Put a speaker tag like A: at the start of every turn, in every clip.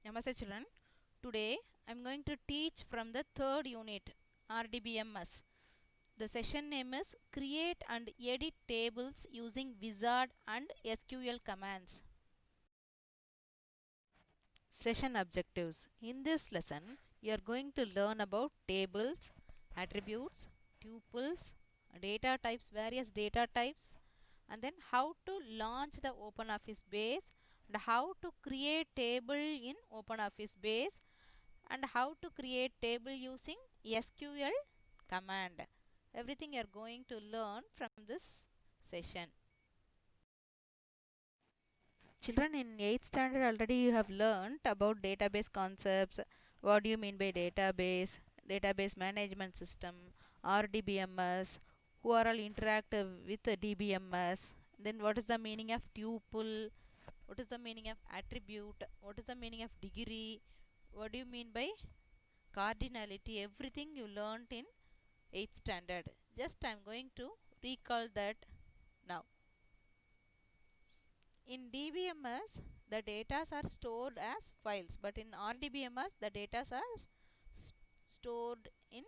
A: Namaste children. Today I am going to teach from the third unit RDBMS. The session name is Create and Edit Tables using Wizard and SQL commands. Session objectives. In this lesson you are going to learn about tables, attributes, tuples, data types, various data types, and then how to launch the OpenOffice base and how to create table in OpenOffice base and how to create table using SQL command. Everything you are going to learn from this session. Children, in 8th standard already you have learnt about database concepts. What do you mean by database, database management system, RDBMS, who are all interact with the DBMS, then what is the meaning of tuple, what is the meaning of attribute, what is the meaning of degree, what do you mean by cardinality, everything you learnt in 8th standard. Just I am going to recall that now. In DBMS, the data are stored as files, but in RDBMS, the data are stored in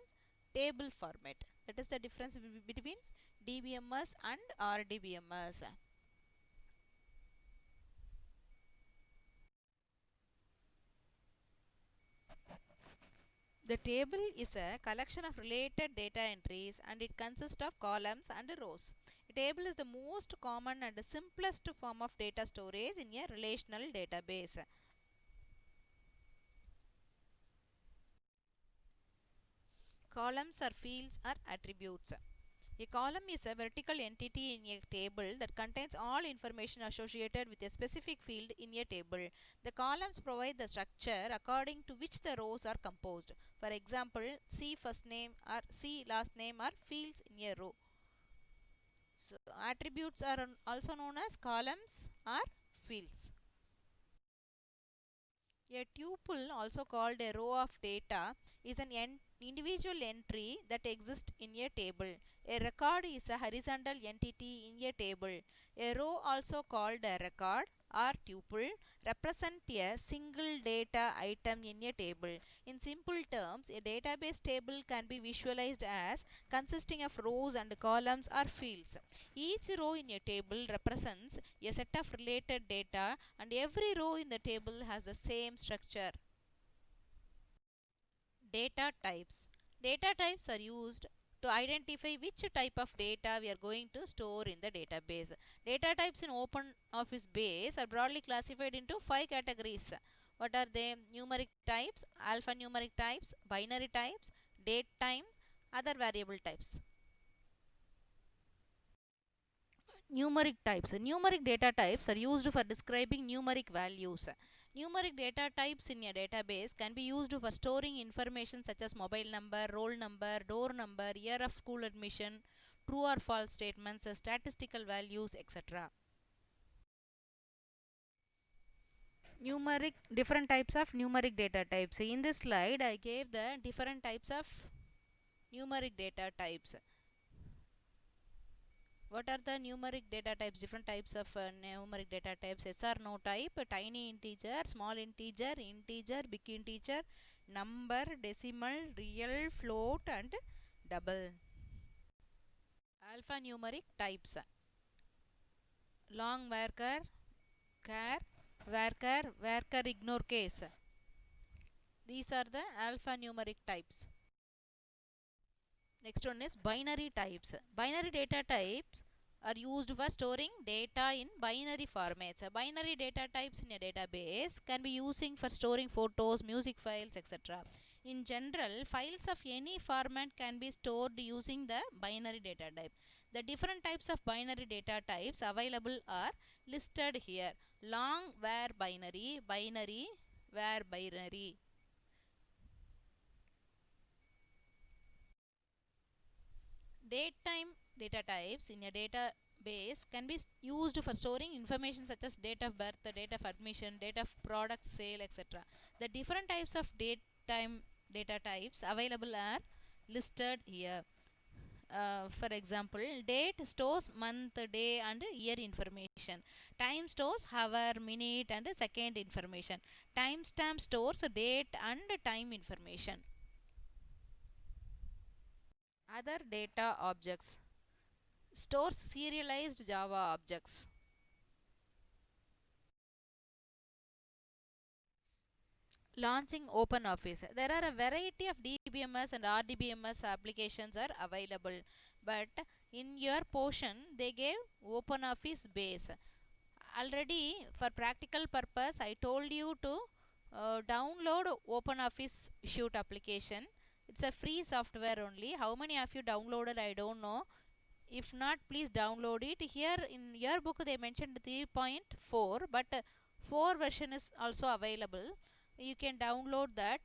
A: table format. That is the difference between DBMS and RDBMS. The table is a collection of related data entries and it consists of columns and rows. A table is the most common and simplest form of data storage in a relational database. Columns are fields or attributes. A column is a vertical entity in a table that contains all information associated with a specific field in a table. The columns provide the structure according to which the rows are composed. For example, C first name or C last name are fields in a row. So, attributes are also known as columns or fields. A tuple, also called a row of data, is an individual entry that exists in a table. A record is a horizontal entity in a table. A row, also called a record or tuple, represents a single data item in a table. In simple terms, a database table can be visualized as consisting of rows and columns or fields. Each row in a table represents a set of related data and every row in the table has the same structure. Data types. Data types are used to identify which type of data we are going to store in the database. Data types in OpenOffice base are broadly classified into 5 categories. What are they? Numeric types, alphanumeric types, binary types, date time, other variable types. Numeric types. Numeric data types are used for describing numeric values. Numeric data types in a database can be used for storing information such as mobile number, roll number, door number, year of school admission, true or false statements, statistical values, etc. Different types of numeric data types. In this slide, I gave the different types of numeric data types. What are the numeric data types? Different types of numeric data types. Yes or no type, tiny integer, small integer, integer, big integer, number, decimal, real, float and double. Alphanumeric types. Long varchar, char, varchar ignore case. These are the alphanumeric types. Next one is binary types. Binary data types are used for storing data in binary formats. Binary data types in a database can be using for storing photos, music files, etc. In general, files of any format can be stored using the binary data type. The different types of binary data types available are listed here. Long var binary, binary var binary. Datetime data types in a database can be used for storing information such as date of birth, date of admission, date of product sale, etc. The different types of datetime data types available are listed here. For example, date stores month, day and year information. Time stores hour, minute and second information. Timestamp stores date and time information. Other data objects stores serialized Java objects. Launching OpenOffice. There are a variety of DBMS and RDBMS applications are available, but in your portion they gave OpenOffice base. Already for practical purpose I told you to download OpenOffice Shoot application. It's a free software only. How many of you downloaded I don't know. If not, please download it. Here in your book they mentioned 3.4, but 4 version is also available. You can download that.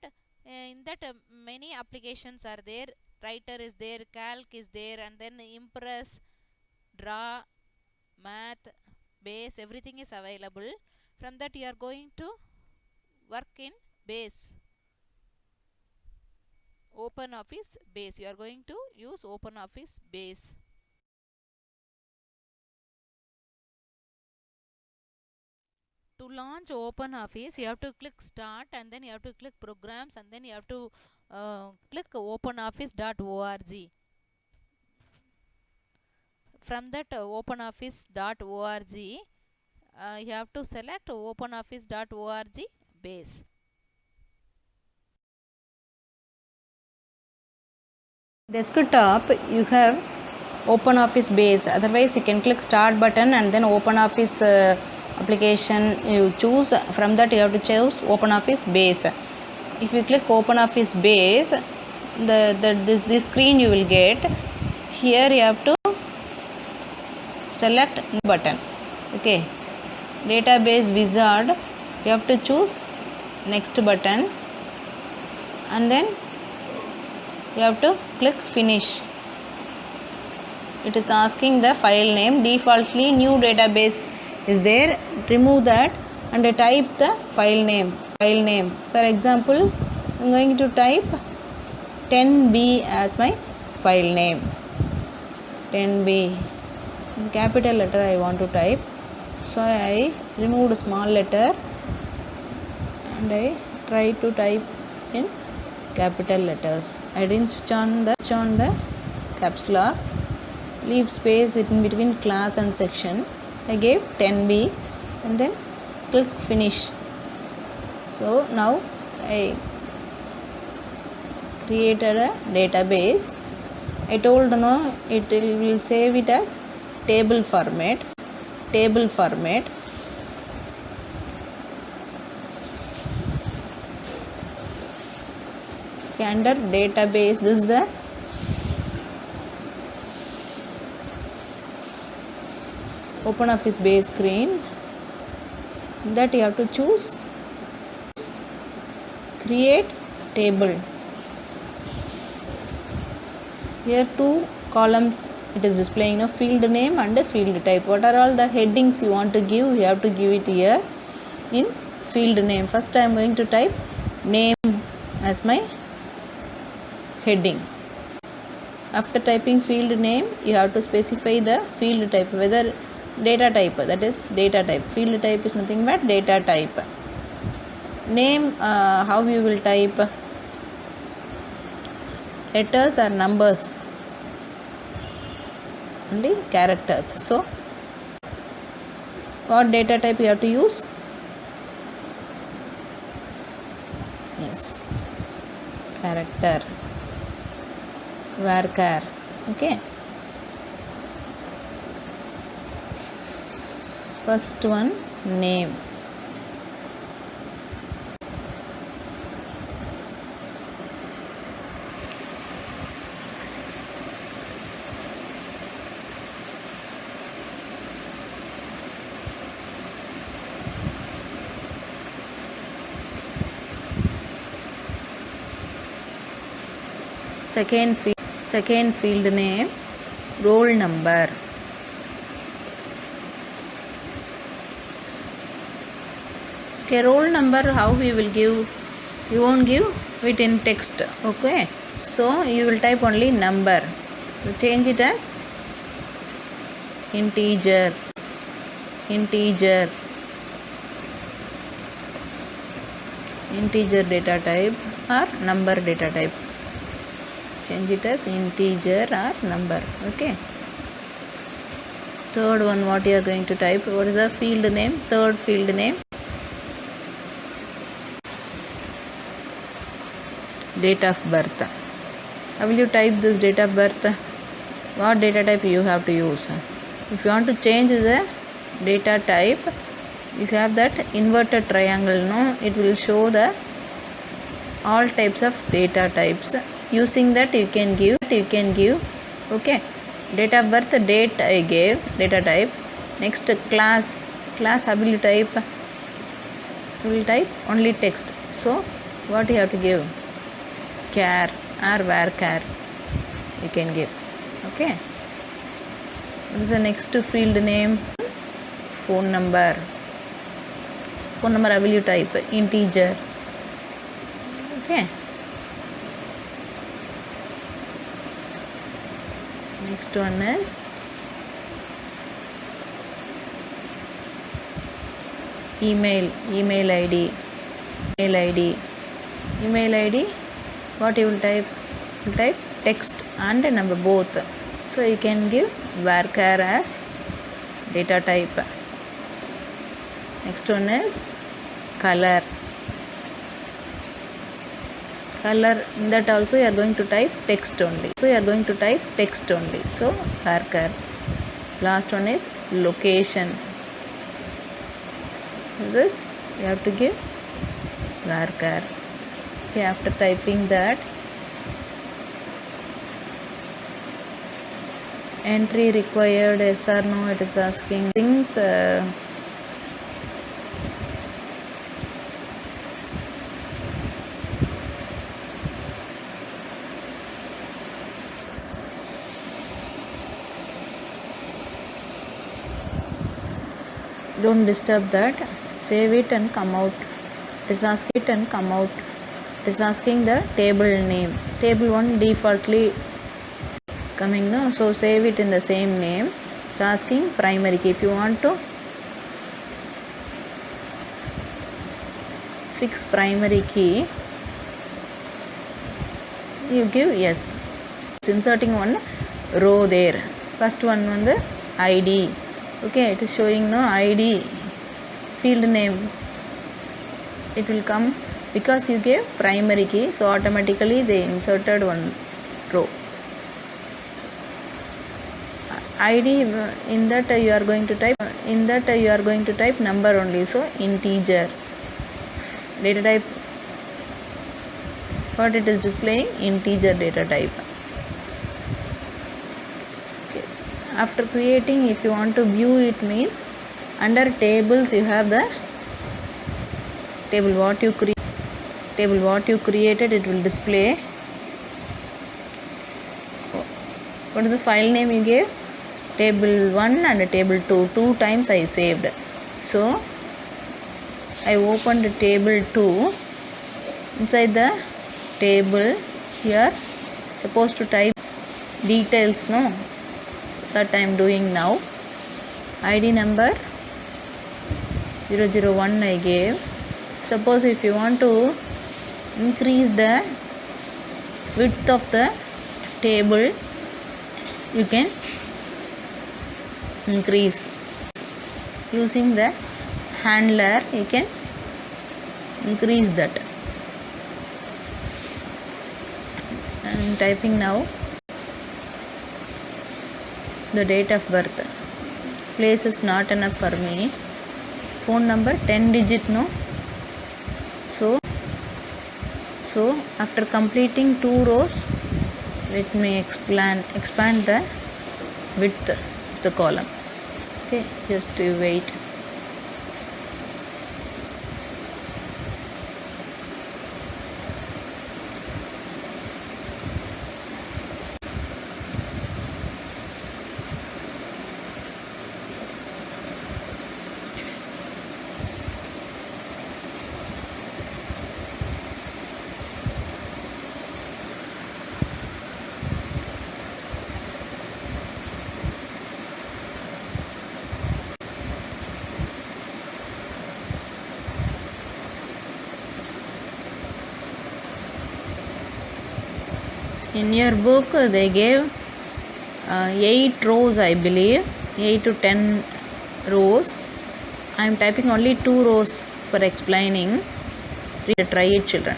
A: In that many applications are there. Writer is there, calc is there, and then impress, draw, math, base, everything is available. From that you are going to work in base, OpenOffice base. You are going to use OpenOffice base. To launch OpenOffice, you have to click start and then you have to click programs and then you have to click openoffice.org. From that openoffice.org, you have to select openoffice.org base.
B: Desktop you have OpenOffice base, otherwise you can click start button and then OpenOffice application you choose. From that you have to choose OpenOffice base. If you click OpenOffice base, this screen you will get. Here you have to select button. Okay, database wizard, you have to choose next button and then you have to click finish. It is asking the file name. Defaultly new database is there. Remove that and type the file name. For example, I am going to type 10B as my file name. 10B in capital letter I want to type, so I removed small letter and I try to type in capital letters. I didn't switch on the caps lock. Leave space in between class and section. I gave 10B and then click finish. So now I created a database. I told no, it will save it as table format. Under database, this is the OpenOffice base screen. That you have to choose create table. Here two columns it is displaying, a field name and a field type. What are all the headings you want to give? You have to give it here in field name. First I am going to type name as my heading. After typing field name, you have to specify the field type, whether data type, that is data type. Field type is nothing but data type. Name, how you will type? Letters or numbers? Only characters. So what data type you have to use? Yes, character, varchar. Okay, first one name. Second field name, roll number. Okay, roll number how we will give? You won't give it in text. Okay, so you will type only number. So change it as integer, integer, integer data type or number data type. Change it as integer or number. Okay. Third one, what you are going to type? What is the field name? Third field name, date of birth. How will you type this date of birth? What data type you have to use? If you want to change the data type, you have that inverted triangle. No, it will show the all types of data types. Using that you can give. Okay. Date of birth, date I gave, data type. Next class, how will you type? You will type only text. So what you have to give? Char or varchar you can give. Okay. What is the next field name? Phone number. Phone number, how will you type? Integer. Okay. Next one is email ID. Email ID, what you will type? You will type text and number both. So you can give varchar as data type. Next one is color. In that also you are going to type text only. So varchar. Last one is location. This you have to give varchar. Okay, after typing that, entry required, yes or no, it is asking things. Don't disturb that. Save it and come out. It is asking the table name. Table 1 defaultly coming, no? So save it in the same name. It's asking primary key. If you want to fix primary key, you give yes. It's inserting one row there. First one on the ID. Okay, it is showing no ID, field name. It will come because you gave primary key, so automatically they inserted one row. ID, in that you are going to type number only, so integer. Data type, what it is displaying? Integer data type. Okay. After creating, if you want to view it, means under tables you have the table what you created, it will display. What is the file name you gave? Table 1 and table 2. 2 times I saved. So I opened table 2. Inside the table you are supposed to type details, no? So that I am doing now. ID number 001 I gave. Suppose if you want to increase the width of the table, you can increase. Using the handler, you can increase that. I am typing now the date of birth. Place is not enough for me. Phone number 10 digit, no? So after completing 2 rows, let me expand the width of the column. Okay, just wait. In your book they gave 8 rows, I believe, 8 to 10 rows. I am typing only 2 rows for explaining. Try it, children.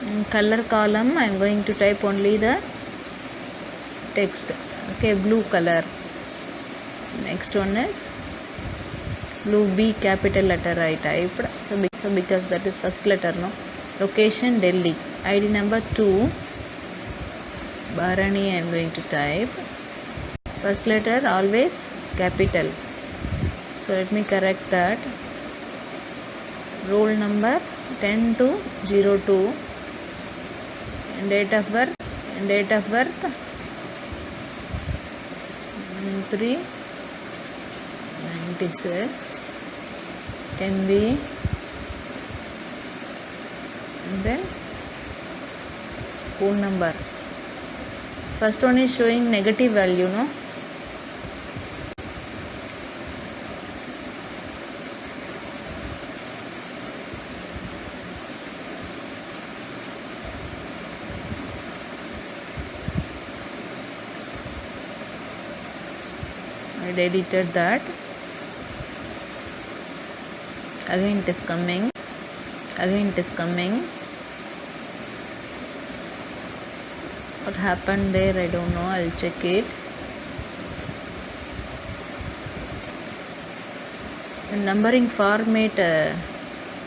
B: In color column I am going to type only the text. Okay, blue color. Next one is blue B, capital letter I typed because that is first letter, no. Location Delhi. ID number 2 Bharani I am going to type. First letter always capital. So let me correct that. Roll number 10 to 02. Date of birth 396, 10B, and then phone number. First one is showing negative value, no. I edited that. Again it is coming. What happened there, I don't know. I'll check it. Numbering format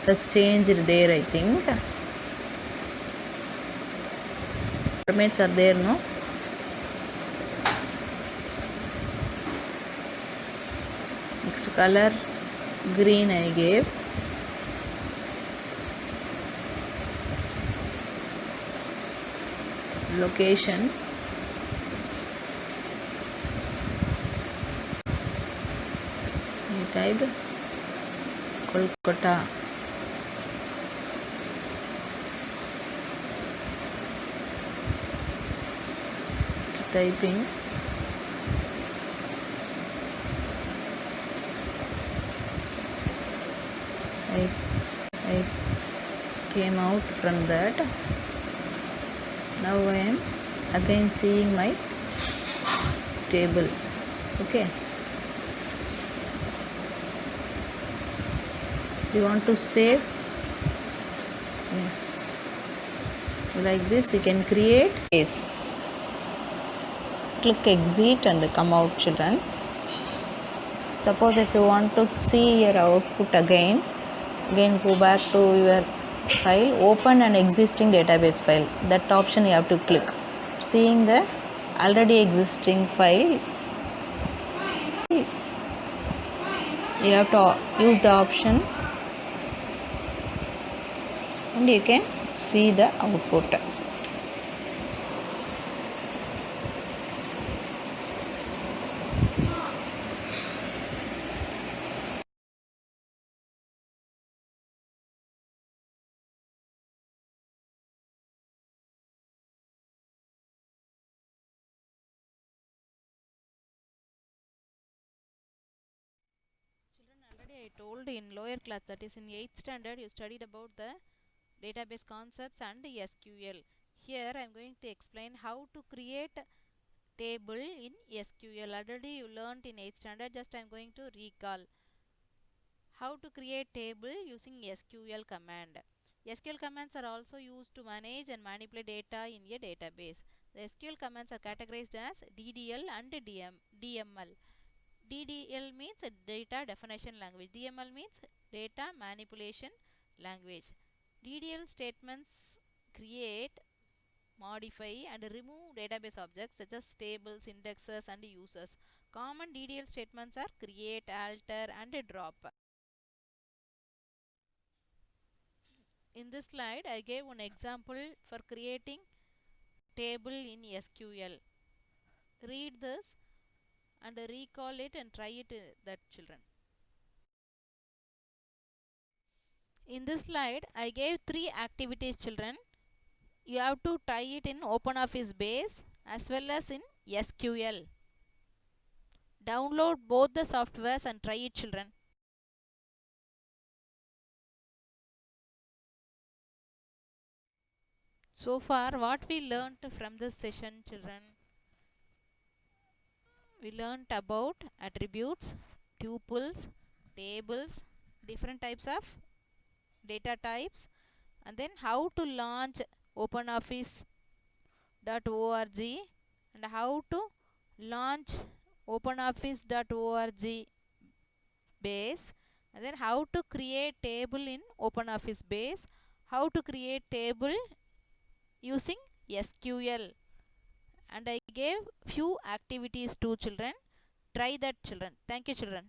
B: has changed there, I think. Formats are there, no. Next color green I gave. Location I typed Kolkata. Typing. I came out from that. Now I am again seeing my table. Okay. You want to save? Yes. Like this you can create. Yes. Click exit and come out, children. Suppose if you want to see your output again go back to your file, open an existing database file. That option you have to click. Seeing the already existing file, you have to use the option and you can see the output.
A: Already I told in lower class, that is in 8th standard, you studied about the database concepts and SQL. Here I am going to explain how to create table in SQL. Already you learnt in 8th standard, just I am going to recall how to create table using SQL command. SQL commands are also used to manage and manipulate data in a database. The SQL commands are categorized as DDL and DML. DDL means data definition language. DML means data manipulation language. DDL statements create, modify and remove database objects such as tables, indexes and users. Common DDL statements are create, alter and drop. In this slide I gave one example for creating table in SQL. Read this and recall it and try it, that children. In this slide I gave 3 activities, children. You have to try it in OpenOffice Base as well as in SQL. Download both the softwares and try it, children. So far, what we learnt from this session, children? We learnt about attributes, tuples, tables, different types of data types, and then how to launch openoffice.org and how to launch openoffice.org base, and then how to create table in OpenOffice base, how to create table using SQL, and I gave few activities to children. Try that, children. Thank you, children.